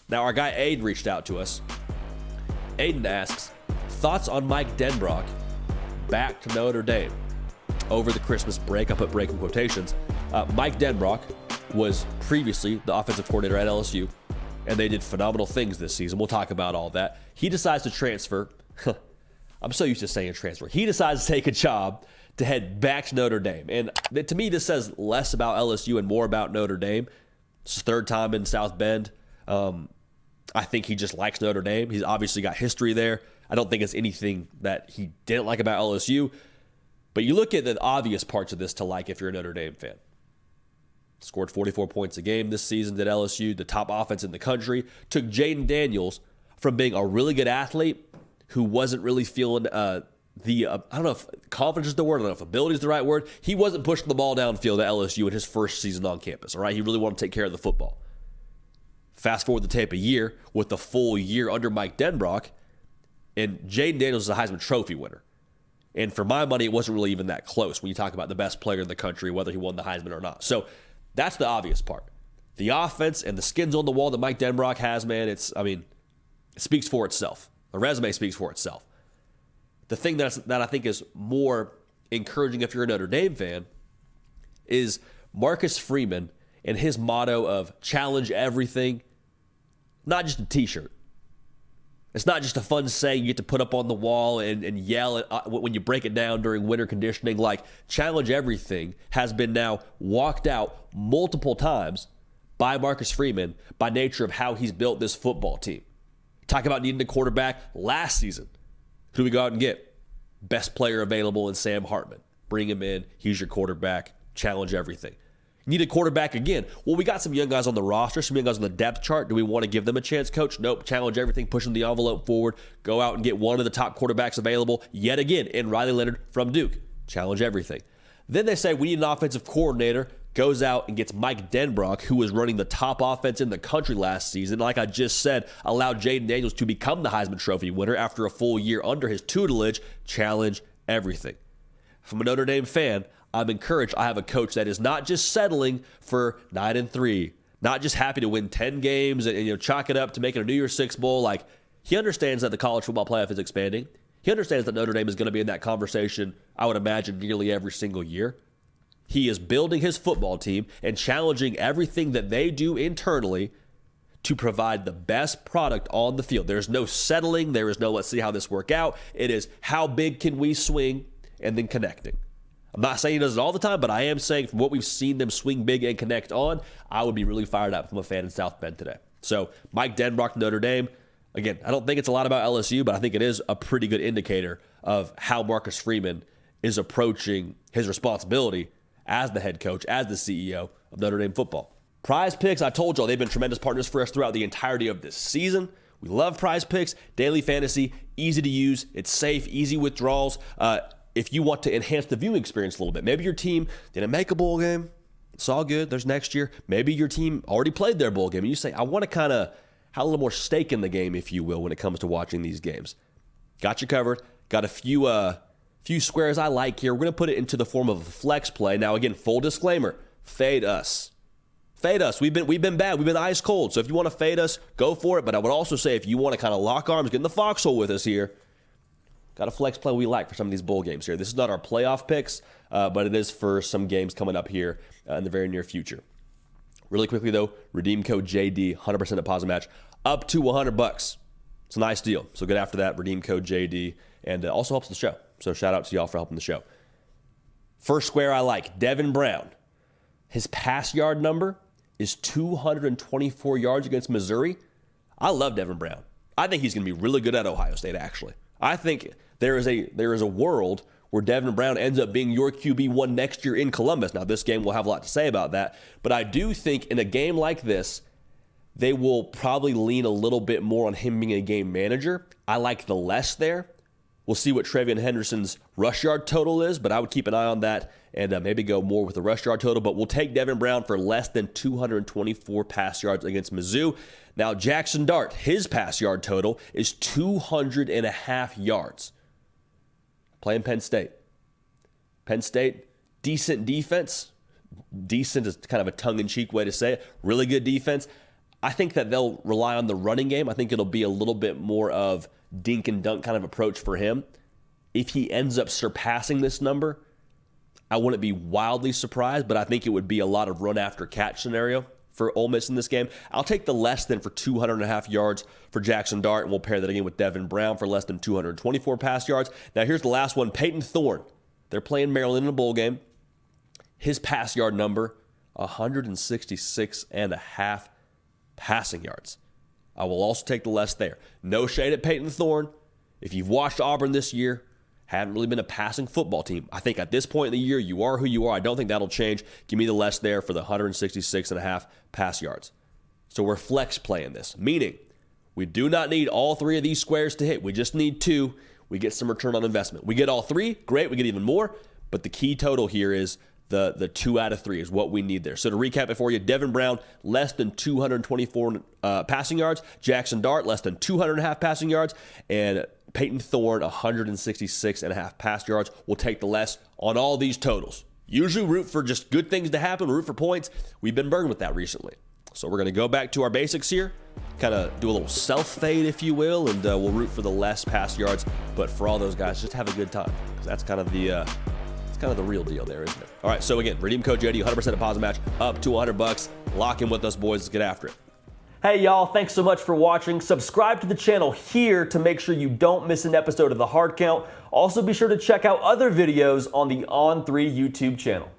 Now, our guy Aiden reached out to us. Aiden asks, thoughts on Mike Denbrock back to Notre Dame over the Christmas break. I put break in quotations. Mike Denbrock was previously the offensive coordinator at LSU, and they did phenomenal things this season. We'll talk about all that. He decides to transfer. I'm so used to saying transfer. He decides to take a job to head back to Notre Dame. And to me, this says less about LSU and more about Notre Dame. It's his third time in South Bend. I think he just likes Notre Dame. He's obviously got history there. I don't think it's anything that he didn't like about LSU. But you look at the obvious parts of this to like if you're a Notre Dame fan. Scored 44 points a game this season at LSU, the top offense in the country. Took Jaden Daniels from being a really good athlete who wasn't really feeling I don't know if confidence is the word, I don't know if ability is the right word. He wasn't pushing the ball downfield at LSU in his first season on campus, all right? He really wanted to take care of the football. Fast forward the tape a year with the full year under Mike Denbrock, and Jaden Daniels is a Heisman Trophy winner. And for my money, it wasn't really even that close when you talk about the best player in the country, whether he won the Heisman or not. So that's the obvious part. The offense and the skins on the wall that Mike Denbrock has, man, it speaks for itself. The resume speaks for itself. The thing that I think is more encouraging if you're a Notre Dame fan is Marcus Freeman and his motto of challenge everything, not just a t-shirt. It's not just a fun saying you get to put up on the wall and yell when you break it down during winter conditioning. Like, challenge everything has been now walked out multiple times by Marcus Freeman by nature of how he's built this football team. Talk about needing a quarterback last season. Who do we go out and get? Best player available in Sam Hartman. Bring him in. He's your quarterback. Challenge everything. Need a quarterback again. Well, we got some young guys on the roster, some young guys on the depth chart. Do we want to give them a chance, coach? Nope. Challenge everything, pushing the envelope forward. Go out and get one of the top quarterbacks available yet again in Riley Leonard from Duke. Challenge everything. Then they say we need an offensive coordinator. Goes out and gets Mike Denbrock, who was running the top offense in the country last season. Like I just said, allowed Jaden Daniels to become the Heisman Trophy winner after a full year under his tutelage. Challenge everything. From a Notre Dame fan, I'm encouraged. I have a coach that is not just settling for 9-3, not just happy to win 10 games and chalk it up to making a New Year's Six bowl. Like, he understands that the college football playoff is expanding. He understands that Notre Dame is going to be in that conversation, I would imagine, nearly every single year. He is building his football team and challenging everything that they do internally to provide the best product on the field. There's no settling. There is no let's see how this work out. It is how big can we swing and then connecting. I'm not saying he does it all the time, but I am saying from what we've seen them swing big and connect on, I would be really fired up from a fan in South Bend today. So Mike Denbrock, Notre Dame. Again, I don't think it's a lot about LSU, but I think it is a pretty good indicator of how Marcus Freeman is approaching his responsibility as the head coach, as the CEO of Notre Dame football. Prize Picks, I told y'all, they've been tremendous partners for us throughout the entirety of this season. We love Prize Picks, daily fantasy, easy to use, it's safe, easy withdrawals. If you want to enhance the viewing experience a little bit, maybe your team didn't make a bowl game, it's all good, there's next year. Maybe your team already played their bowl game, and you say, I want to kind of have a little more stake in the game, if you will, when it comes to watching these games. Got you covered. Got a few squares I like here. We're going to put it into the form of a flex play. Now, again, full disclaimer, fade us. Fade us. We've been bad. We've been ice cold. So if you want to fade us, go for it. But I would also say if you want to kind of lock arms, get in the foxhole with us here, got a flex play we like for some of these bowl games here. This is not our playoff picks, but it is for some games coming up here in the very near future. Really quickly, though, redeem code JD, 100% deposit match, up to $100. It's a nice deal. So get after that, redeem code JD, and also helps the show. So shout out to y'all for helping the show. First square I like, Devin Brown. His pass yard number is 224 yards against Missouri. I love Devin Brown. I think he's going to be really good at Ohio State, actually. I think there is a world where Devin Brown ends up being your QB1 next year in Columbus. Now, this game will have a lot to say about that, but I do think in a game like this, they will probably lean a little bit more on him being a game manager. I like the less there. We'll see what Trevion Henderson's rush yard total is, but I would keep an eye on that and maybe go more with the rush yard total. But we'll take Devin Brown for less than 224 pass yards against Mizzou. Now, Jackson Dart, his pass yard total is 200.5 yards. Playing Penn State. Penn State, decent defense. Decent is kind of a tongue-in-cheek way to say it. Really good defense. I think that they'll rely on the running game. I think it'll be a little bit more of dink and dunk kind of approach for him. If he ends up surpassing this number, I wouldn't be wildly surprised, but I think it would be a lot of run after catch scenario for Ole Miss in this game. I'll take the less than for 200.5 yards for Jackson Dart, and we'll pair that again with Devin Brown for less than 224 pass yards. Now here's the last one, Peyton Thorne. They're playing Maryland in a bowl game. His pass yard number, 166.5 passing yards. I will also take the less there. No shade at Peyton Thorne. If you've watched Auburn this year, haven't really been a passing football team. I think at this point in the year, you are who you are. I don't think that'll change. Give me the less there for the 166.5 pass yards. So we're flex playing this, meaning we do not need all three of these squares to hit. We just need two. We get some return on investment. We get all three, great. We get even more. But the key total here is the 2 out of 3 is what we need there. So to recap it for you, Devin Brown, less than 224 passing yards. Jackson Dart, less than 200.5 passing yards. And Peyton Thorne, 166.5 pass yards. We'll take the less on all these totals. Usually root for just good things to happen, root for points. We've been burned with that recently. So we're going to go back to our basics here, kind of do a little self-fade, if you will, and we'll root for the less pass yards. But for all those guys, just have a good time, because that's kind of the real deal there, isn't it? All right, so again, redeem code JD, 100% deposit match, up to $100. Lock in with us, boys. Let's get after it. Hey, y'all, thanks so much for watching. Subscribe to the channel here to make sure you don't miss an episode of The Hard Count. Also, be sure to check out other videos on the On3 YouTube channel.